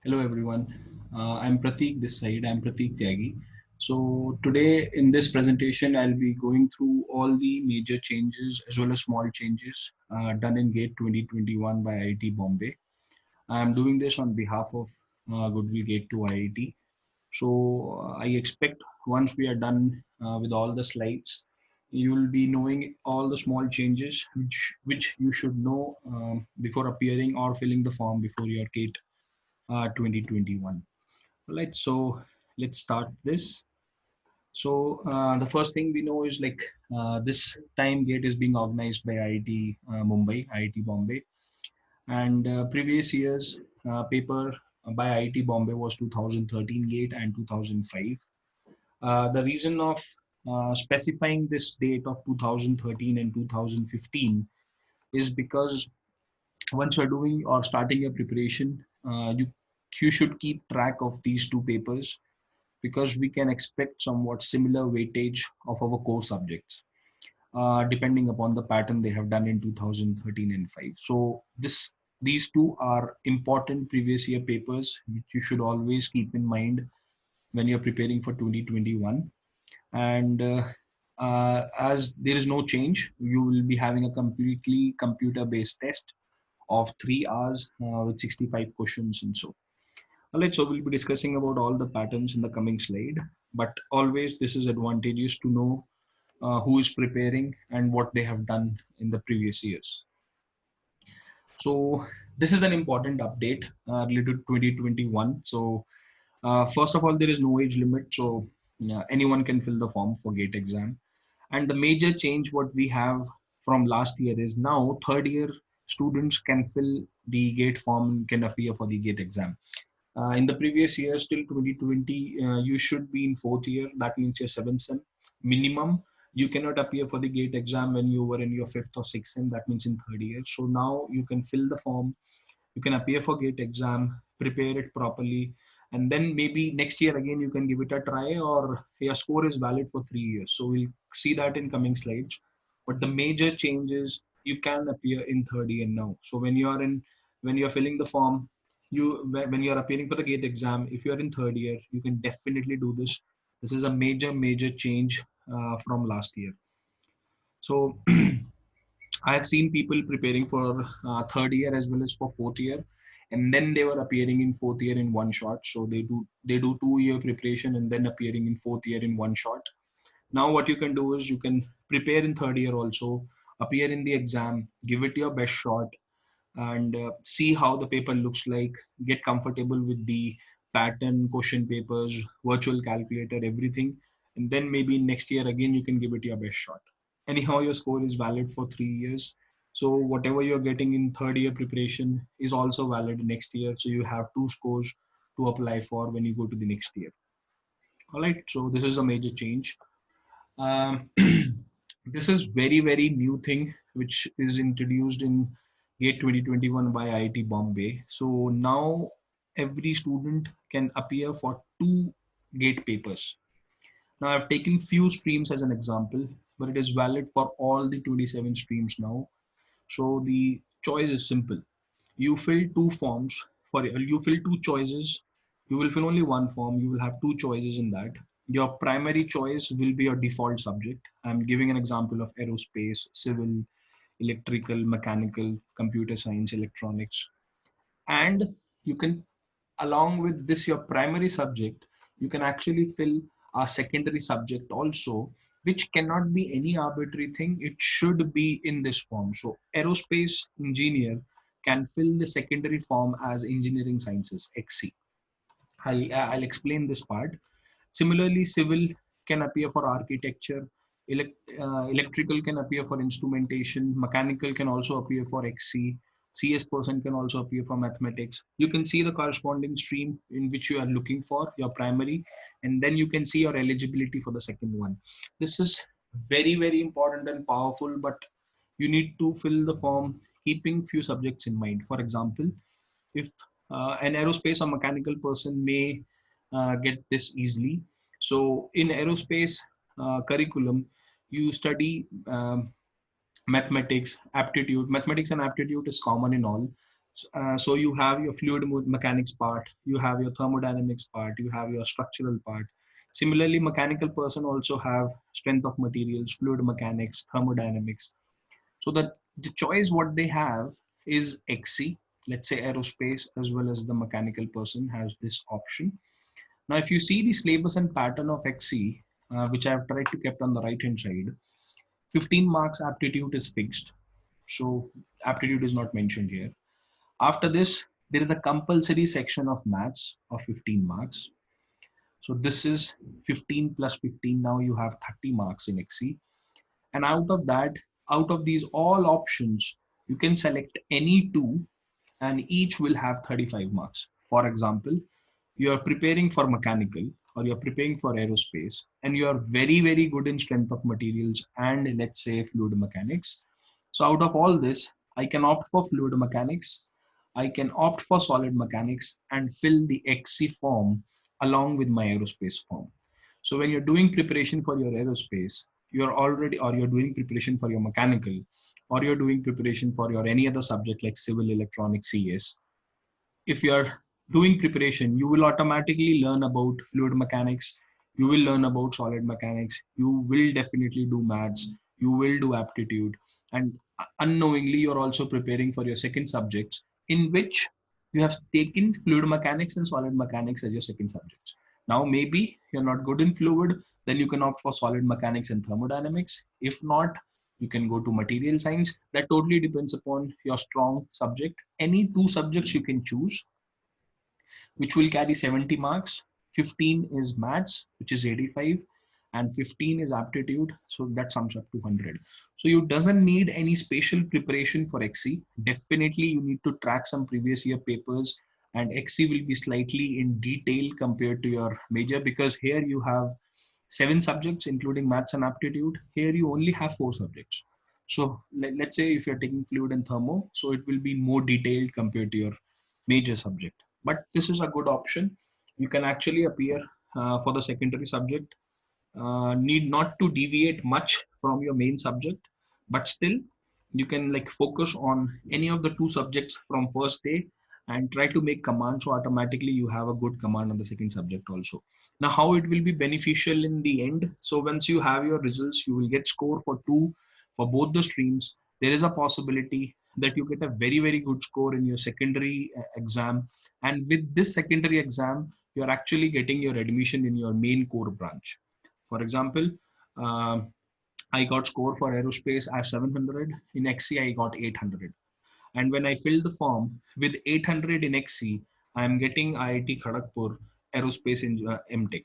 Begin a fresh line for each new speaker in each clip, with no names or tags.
Hello everyone. I'm Pratik this side. I'm Pratik Tyagi. So today in this presentation, I'll be going through all the major changes as well as small changes done in GATE 2021 by IIT Bombay. I'm doing this on behalf of Goodwill Gate to IIT. So I expect once we are done with all the slides, you will be knowing all the small changes which you should know before appearing or filling the form before your GATE 2021. Right, so let's start this. So the first thing we know is like this time gate is being organized by IIT Mumbai, IIT Bombay, and previous years paper by IIT Bombay was 2013 gate and 2005. The reason of specifying this date of 2013 and 2015 is because once you're doing or starting your preparation, you should keep track of these two papers because we can expect somewhat similar weightage of our core subjects, depending upon the pattern they have done in 2013 and 5. So these two are important previous year papers which you should always keep in mind when you're preparing for 2021. And as there is no change, you will be having a completely computer-based test of 3 hours with 65 questions and so. Alright, so we'll be discussing about all the patterns in the coming slide, but always this is advantageous to know who is preparing and what they have done in the previous years. So this is an important update related to 2021. So first of all, there is no age limit, so anyone can fill the form for GATE exam. And the major change what we have from last year is now third year students can fill the GATE form and can appear for the GATE exam. In the previous years till 2020, you should be in fourth year. That means your seventh sem minimum. You cannot appear for the GATE exam when you were in your fifth or sixth sem. That means in third year. So now you can fill the form. You can appear for GATE exam, prepare it properly, and then maybe next year again you can give it a try, or your score is valid for 3 years. So we'll see that in coming slides. But the major change is you can appear in third year now. So when you're filling the form, when you're appearing for the GATE exam, if you're in third year, you can definitely do this. This is a major change from last year. So I have seen people preparing for third year as well as for fourth year, and then they were appearing in fourth year in one shot. So they do 2 year preparation and then appearing in fourth year in one shot. Now what you can do is you can prepare in third year also, appear in the exam, give it your best shot, and see how the paper looks like. Get comfortable with the pattern, question papers, virtual calculator, everything, and then maybe next year again you can give it your best shot. Anyhow, your score is valid for 3 years, so whatever you're getting in third year preparation is also valid next year, so you have two scores to apply for when you go to the next year. All right, so this is a major change. This is very new thing which is introduced in GATE 2021 by IIT Bombay. So now every student can appear for two GATE papers. Now I've taken few streams as an example, but it is valid for all the 27 streams now. So the choice is simple. You fill two forms you fill two choices. You will fill only one form. You will have two choices in that. Your primary choice will be your default subject. I'm giving an example of aerospace, civil, electrical, mechanical, computer science, electronics. And you can, along with this, your primary subject, you can actually fill a secondary subject also, which cannot be any arbitrary thing. It should be in this form. So aerospace engineer can fill the secondary form as engineering sciences, XC. I'll explain this part. Similarly, civil can appear for architecture, electrical can appear for instrumentation, mechanical can also appear for XC, CS person can also appear for mathematics. You can see the corresponding stream in which you are looking for your primary, and then you can see your eligibility for the second one. This is very important and powerful, but you need to fill the form keeping few subjects in mind. For example, if an aerospace or mechanical person may get this easily. So in aerospace curriculum, you study mathematics, aptitude. Mathematics and aptitude is common in all. So you have your fluid mechanics part, you have your thermodynamics part, you have your structural part. Similarly, mechanical person also have strength of materials, fluid mechanics, thermodynamics. So that the choice what they have is XC. Let's say aerospace as well as the mechanical person has this option. Now, if you see the syllabus and pattern of XC, which I have tried to kept on the right hand side, 15 marks aptitude is fixed. So aptitude is not mentioned here. After this, there is a compulsory section of maths of 15 marks. So this is 15 plus 15. Now you have 30 marks in XC. And out of that, out of these all options, you can select any two and each will have 35 marks. For example, you are preparing for mechanical or you're preparing for aerospace and you are very, very good in strength of materials and let's say fluid mechanics. So out of all this, I can opt for fluid mechanics, I can opt for solid mechanics and fill the XC form along with my aerospace form. So when you're doing preparation for your aerospace, you're already, or you're doing preparation for your mechanical, or you're doing preparation for your any other subject like civil, electronics, CS, if you are doing preparation, you will automatically learn about fluid mechanics, you will learn about solid mechanics, you will definitely do maths, you will do aptitude, and unknowingly you're also preparing for your second subjects in which you have taken fluid mechanics and solid mechanics as your second subjects. Now maybe you're not good in fluid, then you can opt for solid mechanics and thermodynamics. If not, you can go to material science. That totally depends upon your strong subject. Any two subjects you can choose, which will carry 70 marks. 15 is maths, which is 85, and 15 is aptitude, so that sums up to 100. So you doesn't need any special preparation for XC. Definitely you need to track some previous year papers, and XC will be slightly in detail compared to your major, because here you have 7 subjects including maths and aptitude. Here you only have 4 subjects. So let's say if you're taking fluid and thermo, so it will be more detailed compared to your major subject. But this is a good option. You can actually appear for the secondary subject, need not to deviate much from your main subject, but still you can like focus on any of the 2 subjects from first day and try to make command, so automatically you have a good command on the second subject also. Now how it will be beneficial in the end, so once you have your results, you will get score for 2 for both the streams. There is a possibility that you get a very, very good score in your secondary exam, and with this secondary exam you are actually getting your admission in your main core branch. For example, I got score for aerospace as 700. In XC, I got 800. And when I filled the form with 800 in XC, I am getting IIT Kharagpur aerospace in MTech.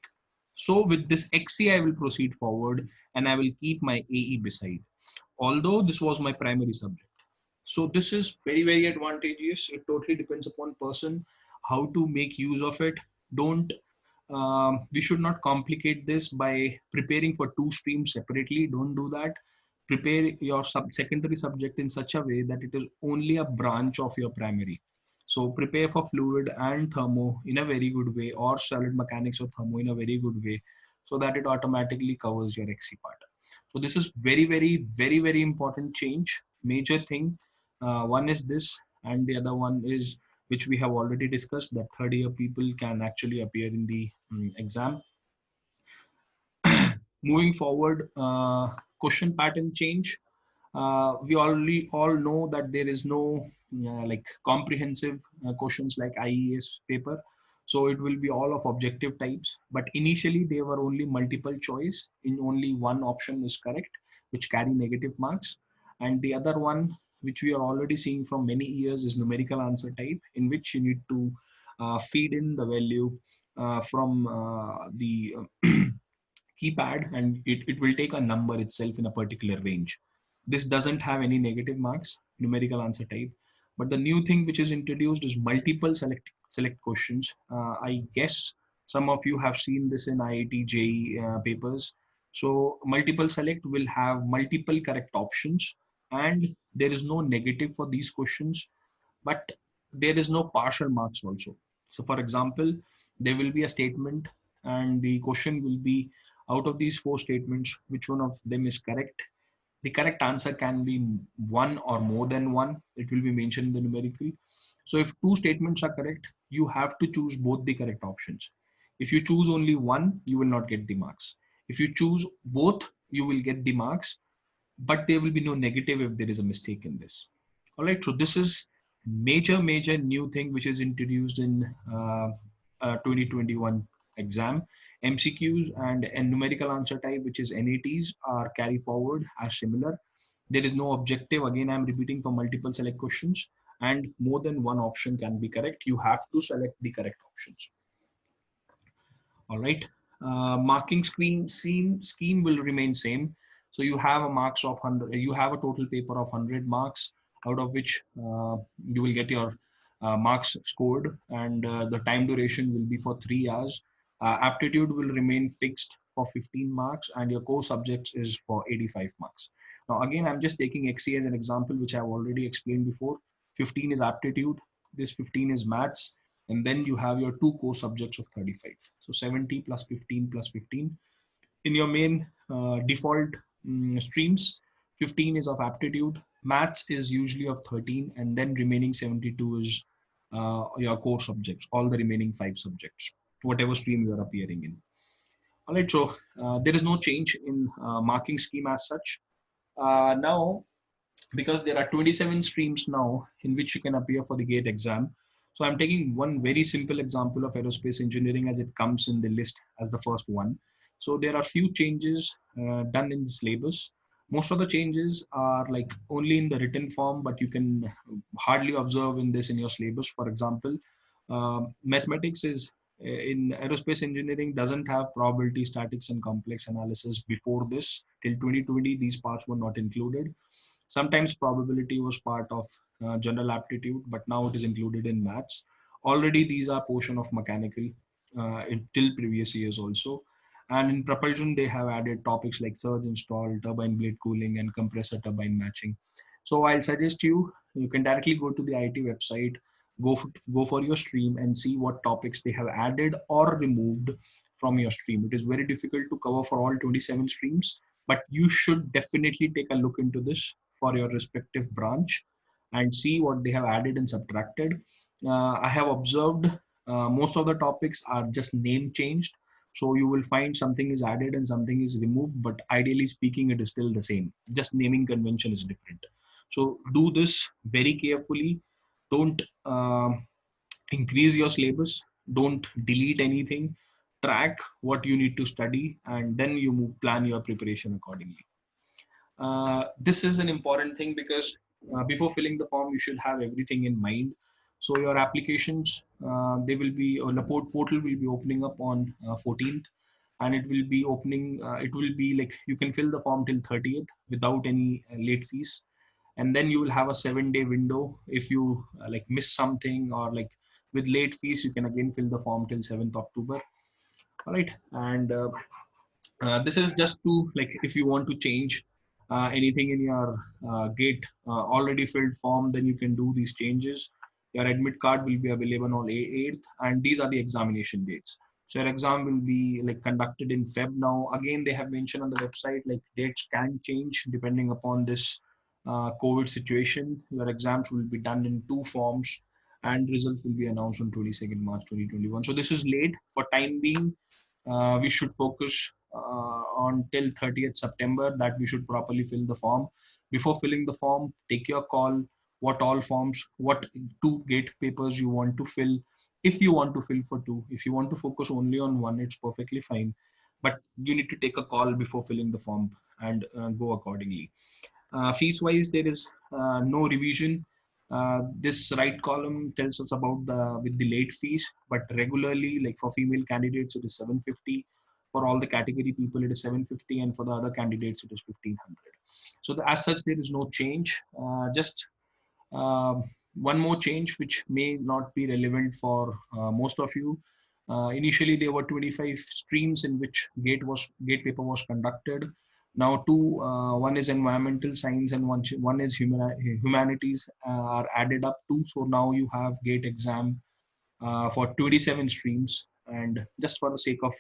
So with this XC, I will proceed forward and I will keep my AE beside. Although this was my primary subject. So this is very, very advantageous. It totally depends upon person how to make use of it. Don't We should not complicate this by preparing for 2 streams separately. Don't do that. Prepare your secondary subject in such a way that it is only a branch of your primary. So prepare for fluid and thermo in a very good way, or solid mechanics or thermo in a very good way, so that it automatically covers your XC part. So this is very, very, very, very important change, major thing. One is this, and the other one is, which we have already discussed, that third year people can actually appear in the exam. Moving forward, question pattern change. We already all know that there is no like comprehensive questions like IES paper. So it will be all of objective types, but initially they were only multiple choice. In only one option is correct, which carry negative marks. And the other one, which we are already seeing from many years, is numerical answer type, in which you need to feed in the value from the keypad, and it will take a number itself in a particular range. This doesn't have any negative marks, numerical answer type. But the new thing which is introduced is multiple select questions. I guess some of you have seen this in IIT JEE papers. So multiple select will have multiple correct options, and there is no negative for these questions, but there is no partial marks also. So for example, there will be a statement and the question will be, out of these 4 statements, which one of them is correct? The correct answer can be one or more than one. It will be mentioned in the numerical. So if two statements are correct, you have to choose both the correct options. If you choose only one, you will not get the marks. If you choose both, you will get the marks, but there will be no negative if there is a mistake in this. All right, so this is major new thing which is introduced in 2021 exam. MCQs and numerical answer type, which is NATs, are carry forward as similar. There is no objective. Again, I'm repeating, for multiple select questions, and more than one option can be correct. You have to select the correct options. All right. Marking scheme will remain same. So you have a marks of 100. You have a total paper of 100 marks, out of which you will get your marks scored, and the time duration will be for 3 hours. Aptitude will remain fixed for 15 marks, and your core subjects is for 85 marks. Now, again, I'm just taking XC as an example, which I've already explained before. 15 is aptitude. This 15 is maths, and then you have your two core subjects of 35. So 70 plus 15 plus 15. In your main default streams, 15 is of aptitude, maths is usually of 13, and then remaining 72 is your core subjects, all the remaining 5 subjects, whatever stream you are appearing in. All right, so there is no change in marking scheme as such. Now, because there are 27 streams now in which you can appear for the GATE exam. So I'm taking one very simple example of aerospace engineering as it comes in the list as the first one. So there are few changes done in the syllabus. Most of the changes are like only in the written form, but you can hardly observe in this in your syllabus. For example, mathematics is in aerospace engineering doesn't have probability, statics, and complex analysis. Before this, till 2020, these parts were not included. Sometimes probability was part of general aptitude, but now it is included in maths. Already these are portion of mechanical till previous years also. And in propulsion, they have added topics like surge install, turbine blade cooling, and compressor turbine matching. So I'll suggest you can directly go to the IT website, go for your stream and see what topics they have added or removed from your stream. It is very difficult to cover for all 27 streams, but you should definitely take a look into this for your respective branch and see what they have added and subtracted. I have observed most of the topics are just name changed. So you will find something is added and something is removed, but ideally speaking, it is still the same. Just naming convention is different. So do this very carefully. Don't increase your syllabus. Don't delete anything. Track what you need to study, and then you plan your preparation accordingly. This is an important thing because before filling the form, you should have everything in mind. So your applications, they will be, or the portal will be opening up on 14th, and it will be opening. It will be like you can fill the form till 30th without any late fees, and then you will have a 7-day window. If you like miss something or like with late fees, you can again fill the form till 7th October. All right, and this is just to like if you want to change anything in your gate already filled form, then you can do these changes. Your admit card will be available on 8th, and these are the examination dates. So your exam will be like conducted in Feb. Now again, they have mentioned on the website like dates can change depending upon this COVID situation. Your exams will be done in 2 forms, and results will be announced on 22nd March 2021. So this is late. For time being, we should focus on till 30th September that we should properly fill the form. Before filling the form, take your call. What all forms, what 2 gate papers you want to fill. If you want to fill for 2, if you want to focus only on 1, it's perfectly fine. But you need to take a call before filling the form and go accordingly. Fees wise, there is no revision. This right column tells us about the with the late fees, but regularly, like for female candidates, it is 750. For all the category people, it is 750, and for the other candidates, it is 1500. So as such, there is no change. Just one more change, which may not be relevant for most of you. Initially, there were 25 streams in which gate paper was conducted. Now, one is environmental science and one is humanities are added up to. So now you have gate exam for 27 streams. And just for the sake of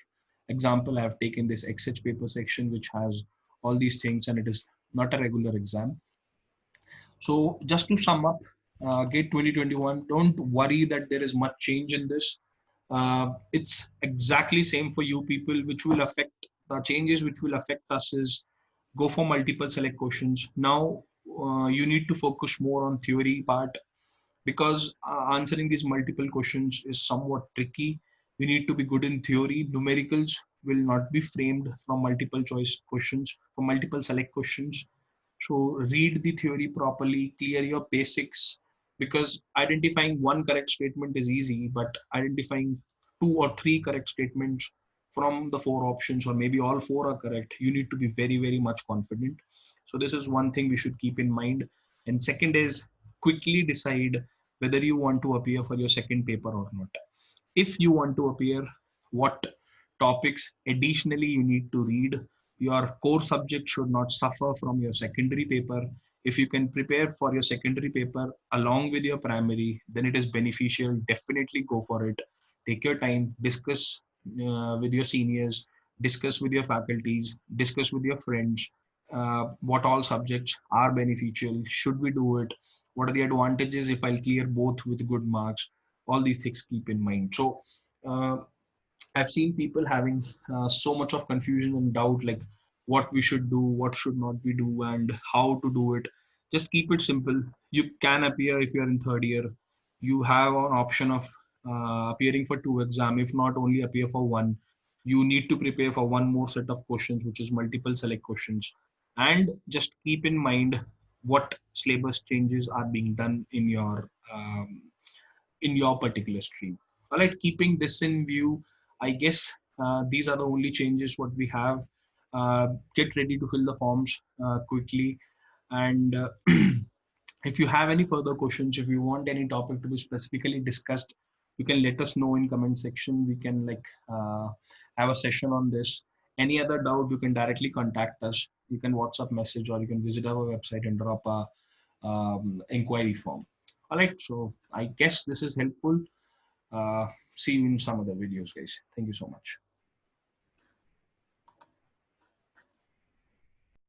example, I have taken this XH paper section, which has all these things, and it is not a regular exam. So just to sum up, GATE 2021. Don't worry that there is much change in this. It's exactly same for you people, which will affect the changes which will affect us is go for multiple select questions. Now you need to focus more on theory part because answering these multiple questions is somewhat tricky. We need to be good in theory. Numericals will not be framed from multiple choice questions, from multiple select questions. So read the theory properly, clear your basics, because identifying one correct statement is easy, but identifying two or three correct statements from the four options, or maybe all four are correct, you need to be very, very much confident. So this is one thing we should keep in mind. And second is quickly decide whether you want to appear for your second paper or not. If you want to appear, what topics additionally you need to read. Your core subject should not suffer from your secondary paper. If you can prepare for your secondary paper along with your primary, then it is beneficial. Definitely go for it. Take your time, discuss with your seniors, discuss with your faculties, discuss with your friends. What all subjects are beneficial? Should we do it? What are the advantages if I'll clear both with good marks? All these things keep in mind. So uh, I've seen people having so much of confusion and doubt, like what we should do, what should not we do, and how to do it. Just keep it simple. You can appear if you're in third year. You have an option of appearing for two exam. If not, only appear for one. You need to prepare for one more set of questions, which is multiple select questions. And just keep in mind what syllabus changes are being done in your particular stream. All right, keeping this in view, I guess these are the only changes what we have. Get ready to fill the forms quickly, and if you have any further questions, if you want any topic to be specifically discussed, you can let us know in comment section. We can have a session on this. Any other doubt, you can directly contact us. You can WhatsApp message or you can visit our website and drop a inquiry form. All right, so I guess this is helpful. See you in some other videos, guys. Thank you so much.